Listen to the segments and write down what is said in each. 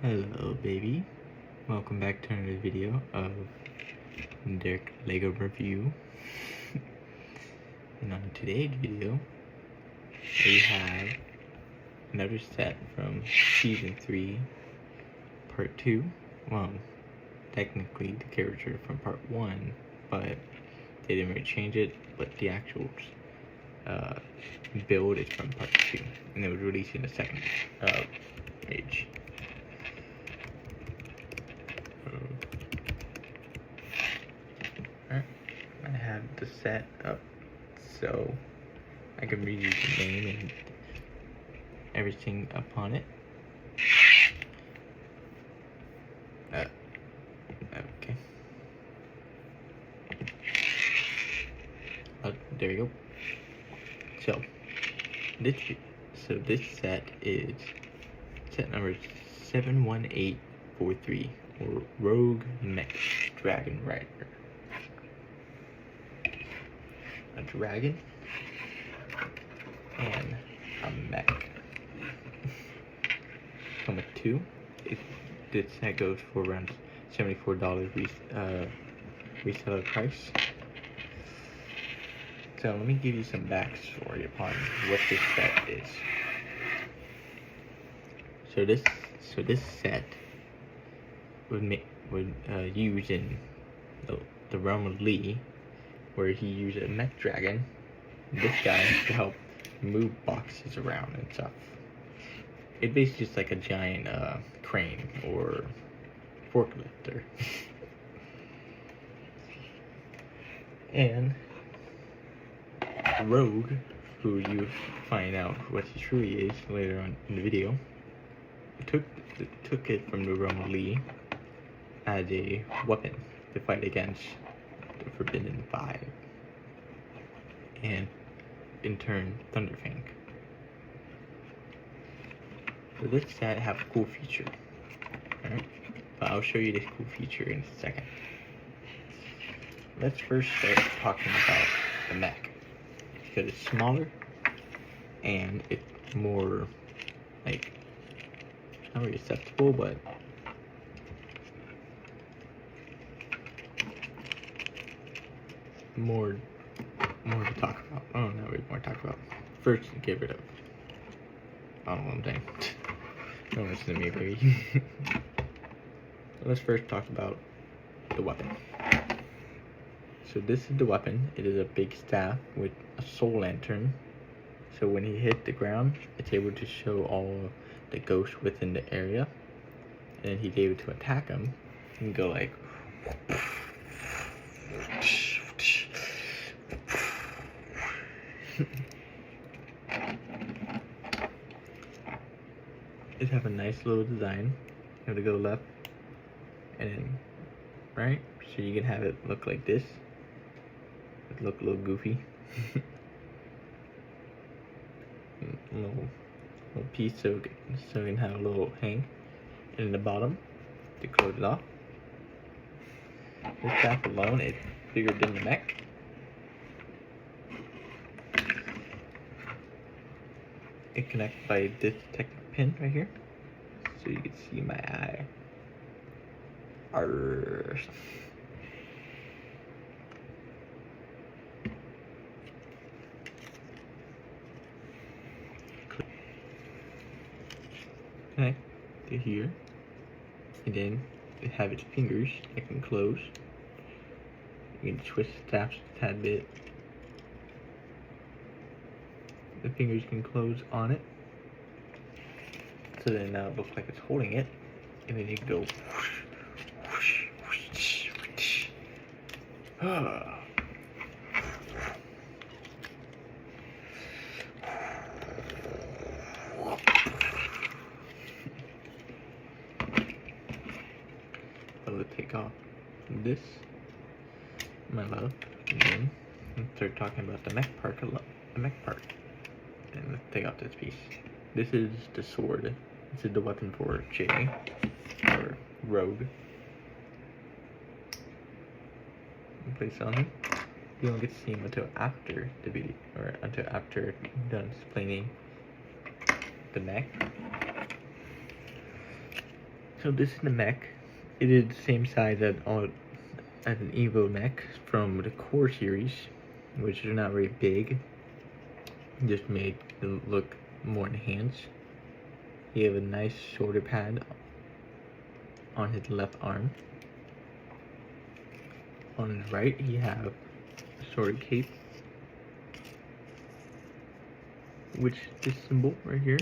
Hello baby, welcome back to another video of Derek Lego review. And on today's video we have another set from season 3 part 2. Well, technically the character from part 1, but they didn't really change it, but the actual build is from part 2, and it was released in the second page. I have the set up so I can read you the name and everything upon it. Okay. There you go. So this set is set number 71843, or Rogue Mech Dragon Rider. A dragon and a mech. Come with 2. This set goes for around $74 reseller price. So let me give you some backstory upon what this set is. So this set would use in the realm of Lee, where he used a mech dragon, this guy, to help move boxes around and stuff. It's basically just like a giant crane or forklifter. And Rogue, who you find out what he truly is later on in the video, took it from the realm of Lee as a weapon to fight against the Forbidden Five, and in turn Thunderfang. So this set have a cool feature, alright? But I'll show you this cool feature in a second. Let's first start talking about the mech, because it's smaller and it's more like, not really acceptable, but more to talk about. I don't know what more to talk about. First, get rid of. I don't know what I'm saying. Don't listen to me, baby. Let's first talk about the weapon. So this is the weapon. It is a big staff with a soul lantern. So when he hit the ground, it's able to show all the ghosts within the area. And then he's able to attack them and go like. It have a nice little design. You have to go left and then right, so you can have it look like this. It look a little goofy. little piece so you can have a little hang in the bottom to close it off. This staff alone is bigger than the mech. It connects by this technical pin right here, so you can see my eye. Arrgh. Connect to here, and then it have its fingers that can close. You can twist the straps a tad bit. The fingers can close on it, so then now it looks like it's holding it, and then you can go whoosh, whoosh, whoosh, whoosh. I will take off this, my love, and then start talking about the mech part. And let's take out this piece. This is the sword. This is the weapon for Jay, or Rogue. Place on him. You don't get to see him until after the video, or until after I'm done explaining the mech. So this is the Mech. It is the same size as an Evo Mech from the Core series, which are not very big. Just made to look more enhanced. You have a nice shoulder pad on his left arm. On his right, you have a sword cape, which this symbol right here.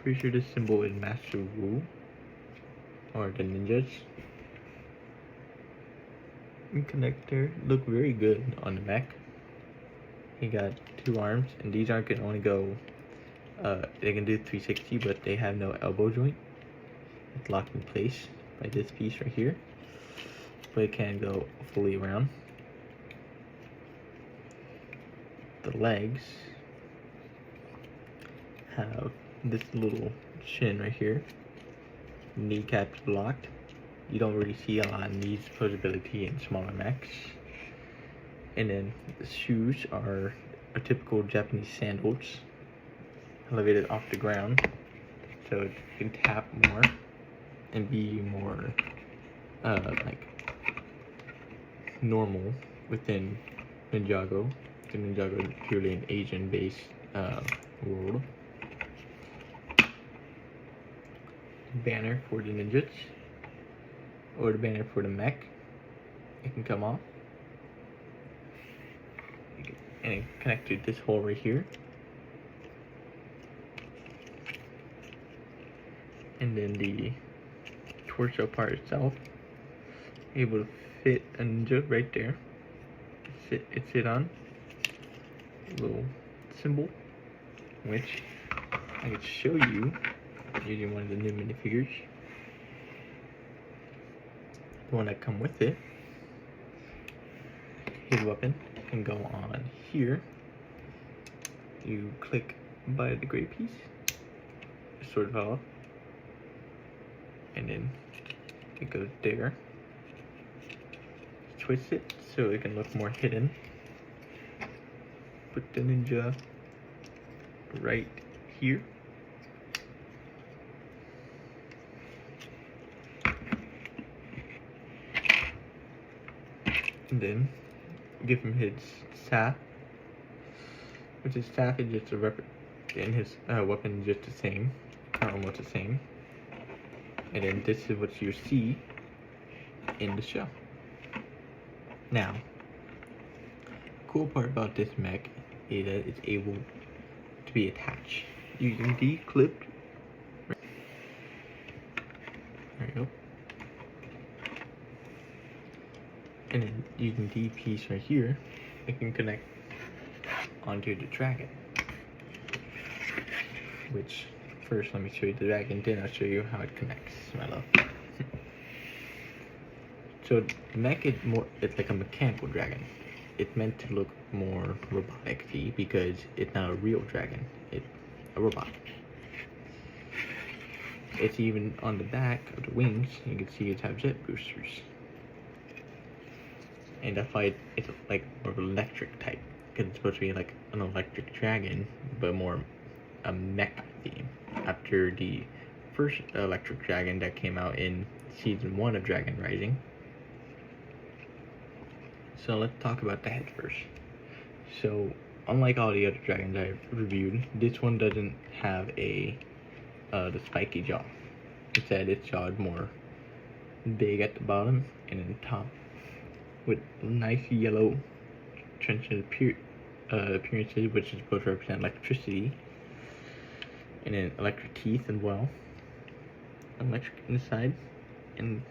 Pretty sure this symbol is Master Wu or the ninjas. And connector look very good on the Mech. He got 2 arms, and these arms can only go. They can do 360, but they have no elbow joint. It's locked in place by this piece right here, but it can go fully around. The legs have this little shin right here. Kneecaps blocked. You don't really see a lot of knee posability in smaller mechs. And then the shoes are typical Japanese sandals, elevated off the ground, so you can tap more and be more like normal within Ninjago. Ninjago is purely an Asian-based world. Banner for the ninjas, or the banner for the Mech. It can come off, and it connects to this hole right here. And then the torso part itself, able to fit a ninja right there. It sit on a little symbol, which I could show you using one of the new minifigures. The one that come with it. His weapon can go on here. You click by the gray piece, it sort of fell off, and then it goes there. Twist it so it can look more hidden. Put the ninja right here. And then give him his staff, which his staff is just a and his weapon is just the same, almost the same. And then this is what you see in the show. Now, cool part about this mech is that it's able to be attached using the clip. There you go. And then using the piece right here, it can connect onto the dragon. Which, first let me show you the dragon, then I'll show you how it connects, my love. So the Mech is it's like a mechanical dragon. It's meant to look more robotic-y because it's not a real dragon, it's a robot. It's even on the back of the wings, you can see it has jet boosters. And that's why it's like more of an electric type, because it's supposed to be like an electric dragon, but more a mech theme. After the first electric dragon that came out in season 1 of Dragon Rising. So let's talk about the head first. So unlike all the other dragons I've reviewed, this one doesn't have the spiky jaw. Instead, its jaw is more big at the bottom and then top, with nice yellow trenchant appearances, which is supposed to represent electricity, and then electric teeth as well. Electric inside and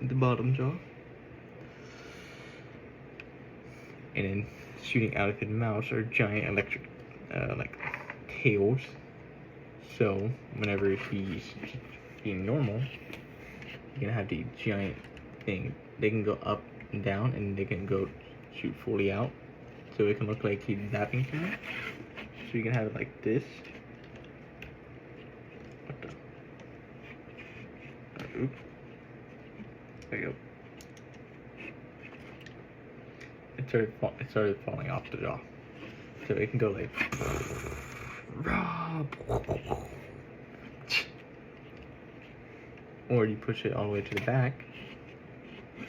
the bottom jaw, and then shooting out of his mouth are giant electric like tails. So whenever he's being normal, you're gonna have the giant thing. They can go up and down, and they can go shoot fully out, so it can look like he's zapping someone. So you can have it like this. What the? Oops. There you go. It started falling off the jaw, so it can go like. or you push it all the way to the back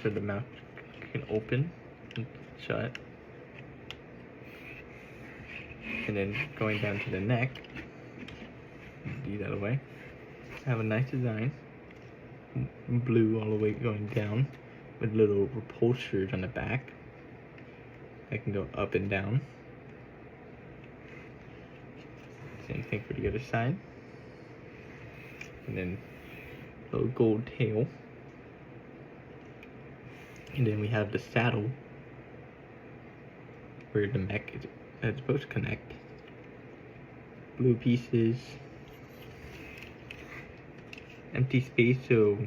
so the mouth can open and shut. And then going down to the neck, the other way, have a nice design, blue all the way going down with little repulsors on the back that can go up and down. Same thing for the other side. And then little gold tail. And then we have the saddle where the mech is supposed to connect. Blue pieces. Empty space, so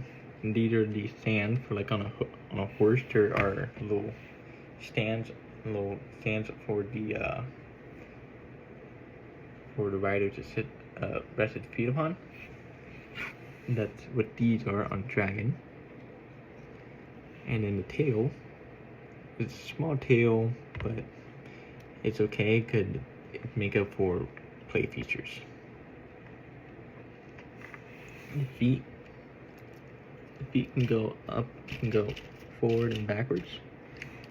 these are the stands for like on a horse. There are little stands for the rider to sit rest his feet upon. That's what these are on dragon. And then the tail, it's a small tail, but it's okay, could make up for play features. The feet can go up, can go forward and backwards,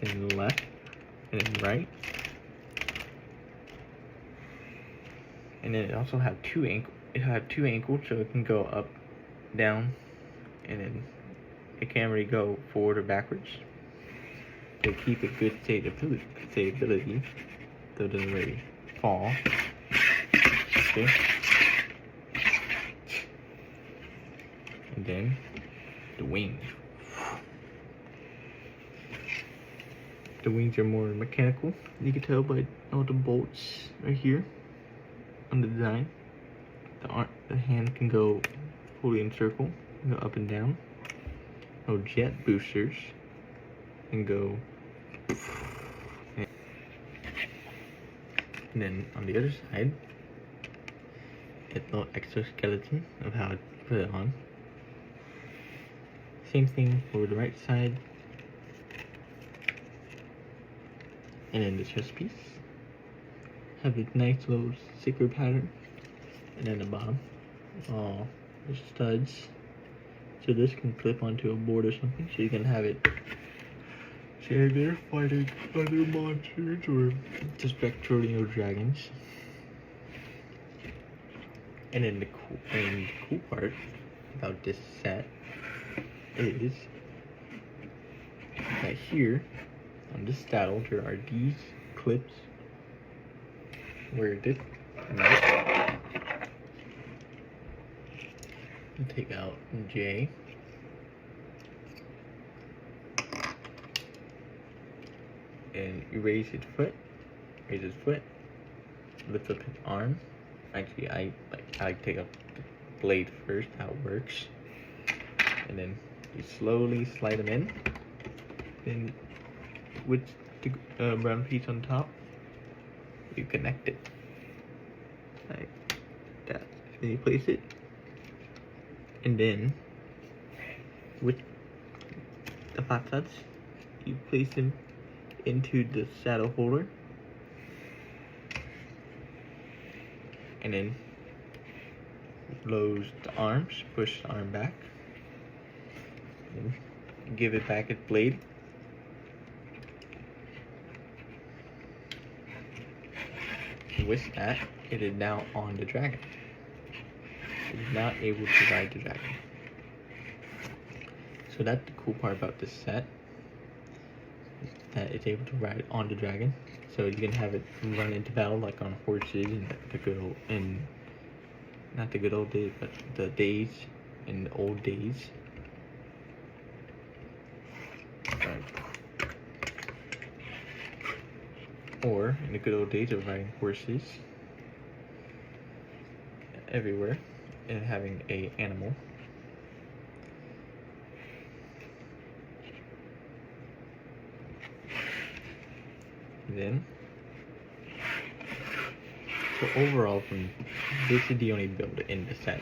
and left, and then right. And then it also have two ankles, so it can go up, down, and then it can't really go forward or backwards. To keep a good stability, so it doesn't really fall. Okay. And then the wings. The wings are more mechanical. You can tell by all the bolts right here on the design. The hand can go fully in circle, go up and down. No jet boosters can go. And then on the other side, it's a little exoskeleton of how to put it on. Same thing for the right side. And then the chest piece. Have a nice little sticker pattern. And then the bottom. Oh, the studs. So this can clip onto a board or something. So you can have it stand there fighting other monsters or just spectral dragons. And then the cool part about this set is that here on this saddle there are these clips where this you take out J and you raise his foot, lift up his arm. Actually, I take up the blade first, how it works, and then you slowly slide them in. Then with the brown piece on top, you connect it like that. Then you place it, and then with the patas, you place them into the saddle holder, and then close the arms, push the arm back, and give it back its blade. And with that, it is now on the dragon. It is now able to ride the dragon. So that's the cool part about this set, that it's able to ride on the dragon. So you can have it run into battle like on horses in the good old, not the good old days, but the days in the old days. Or in the good old days of riding horses everywhere and having a animal. Then, so overall, this is the only build in the set,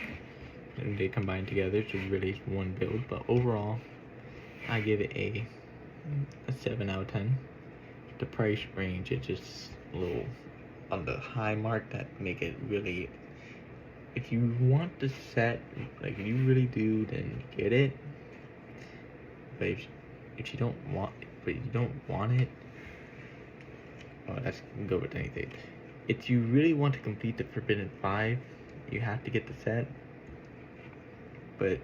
and they combine together to release one build. But overall, I give it a 7 out of 10. The price range is just a little on the high mark that make it really if you want the set, like if you really do, then get it. But if you don't want it, oh, that's go with anything. If you really want to complete the Forbidden 5, you have to get the set. But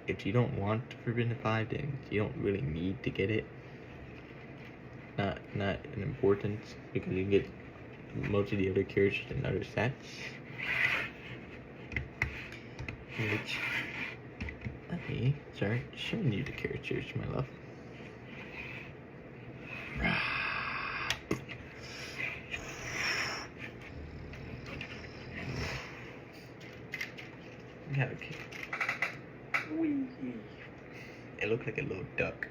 if you don't want Forbidden 5, then you don't really need to get it. Not an importance, because you can get most of the other characters in other sets. Which, let me start showing you the characters, my love. Yeah, okay. Whee. It looks like a little duck.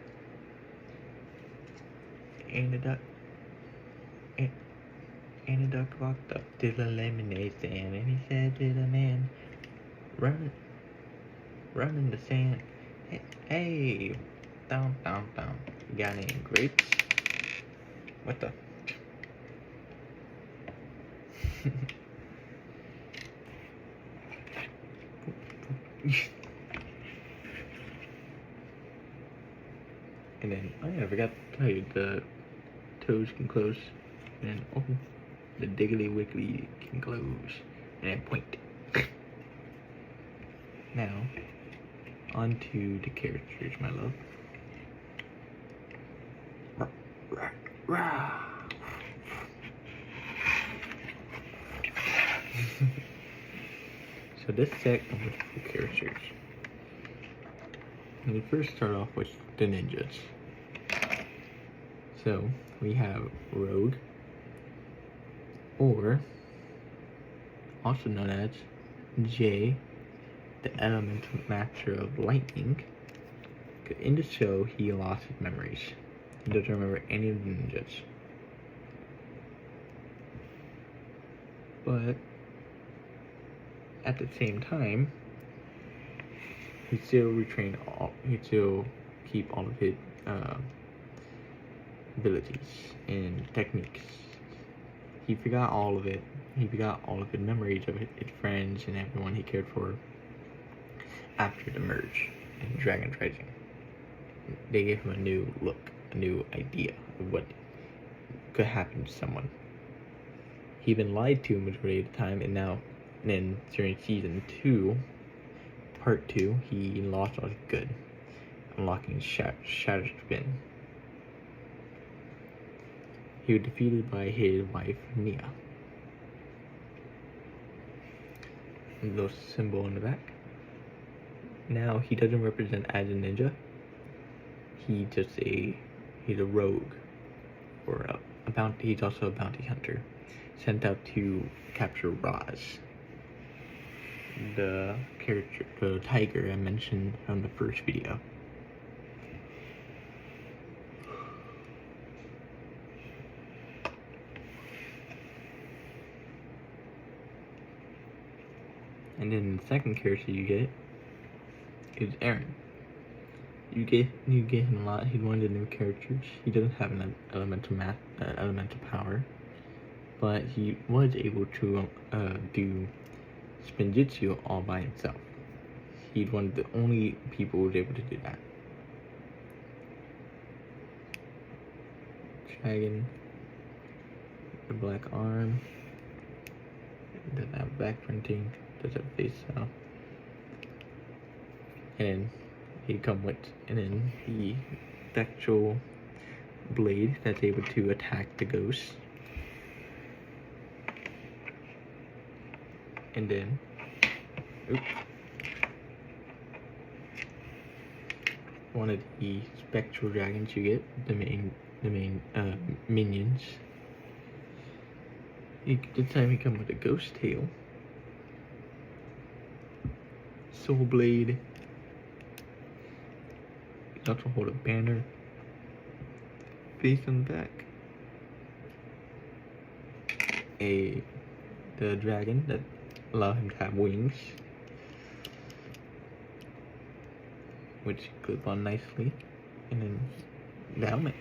And the duck. And the duck walked up to the lemonade stand, and he said to the man, run in the sand. Hey, down. Got any grapes? What the? And then, oh yeah, I forgot to tell you, the toes can close, and then, oh, the diggly wiggly can close, and then point. Now, onto the characters, my love. So this set comes with 2 characters. And we first start off with the ninjas. So we have Rogue, or also known as Jay, the elemental master of lightning. In the show, he lost his memories. He doesn't remember any of the ninjas. But at the same time, he still keep all of his abilities and techniques. He forgot all of it. He forgot all of his memories of his friends and everyone he cared for after the merge in Dragon Rising. They gave him a new look, a new idea of what could happen to someone. He'd been lied to majority of the time, and then during season 2, part 2, he lost all his good, unlocking Shattered Spin. He was defeated by his wife, Nia. A little symbol in the back. Now, he doesn't represent as a ninja. He's a rogue, or a bounty. He's also a bounty hunter, sent out to capture Roz, the tiger I mentioned from the first video. And then the second character you get is Aaron. You get him a lot. He's one of the new characters. He doesn't have an elemental power, but he was able to do Spinjitzu all by himself. He's one of the only people who was able to do that. Dragon, the black arm, doesn't have back printing, doesn't have face cell, and then the spectral blade that's able to attack the ghosts. And then, one of the spectral dragons you get, the main minions. This time he comes with a ghost tail, soul blade. You also hold a banner, face on the back, the dragon that allow him to have wings, which clip on nicely, and then the helmet.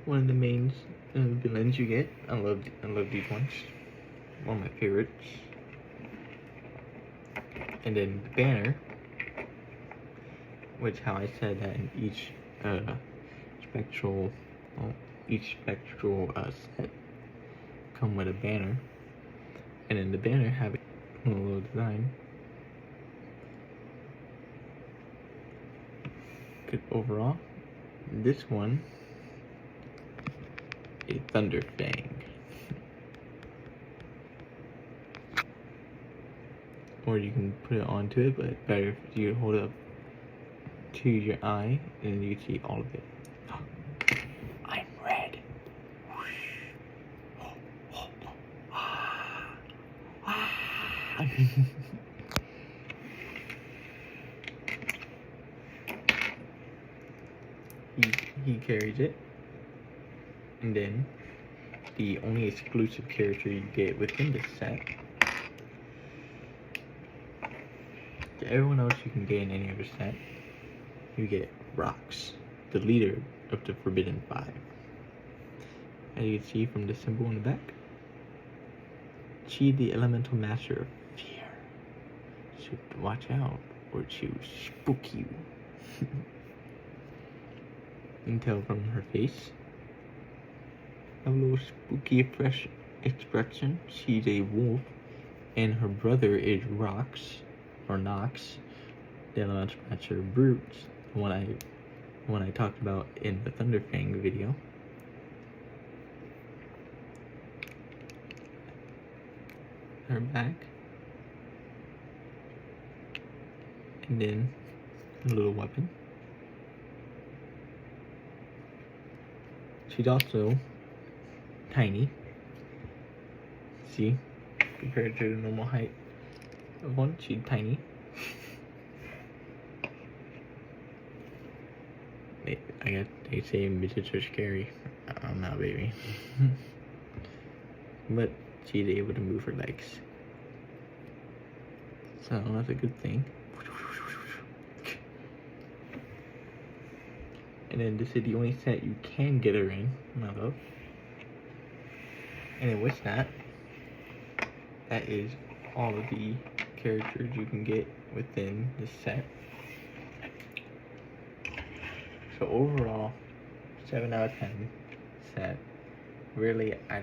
One of the main villains you get. I love these ones. one of my favorites. And then the banner, which how I said that in each spectral set come with a banner, and then the banner have a little design. Good overall. This one, a Thunder Fang. Or you can put it onto it, but better if you hold it up to your eye and you can see all of it. I'm red. he carries it, and then the only exclusive character you get within this set. To everyone else you can get in any other set, you get Rox, the leader of the Forbidden Five. As you can see from the symbol in the back, she the elemental master of fear. So watch out, or she will spook you. You can tell from her face. A little spooky expression. She's a wolf, and her brother is Rox, or Nox, the elemental master of brutes. The one I talked about in the Thunderfang video. Her back, and then a little weapon. She's also tiny. See, compared to the normal height of one, she's tiny. I guess they say midgets are scary. I don't know, baby. But she's able to move her legs, so that's a good thing. And then this is the only set you can get her in, my love. And then with that, that is all of the characters you can get within this set. So overall, 7 out of 10 set. Really, I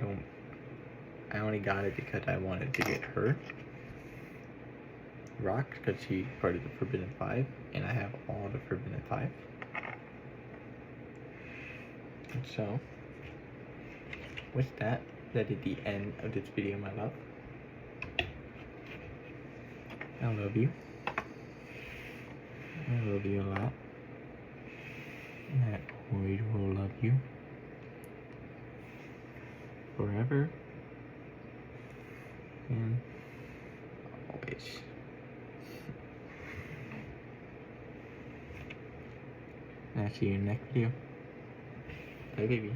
only got it because I wanted to get her. Rox, because she's part of the Forbidden Five, and I have all the Forbidden Five. And so, with that, that is the end of this video, my love. I love you. I love you a lot. And I always will love you. Forever. And always. And I'll see you in the next video. Bye, baby.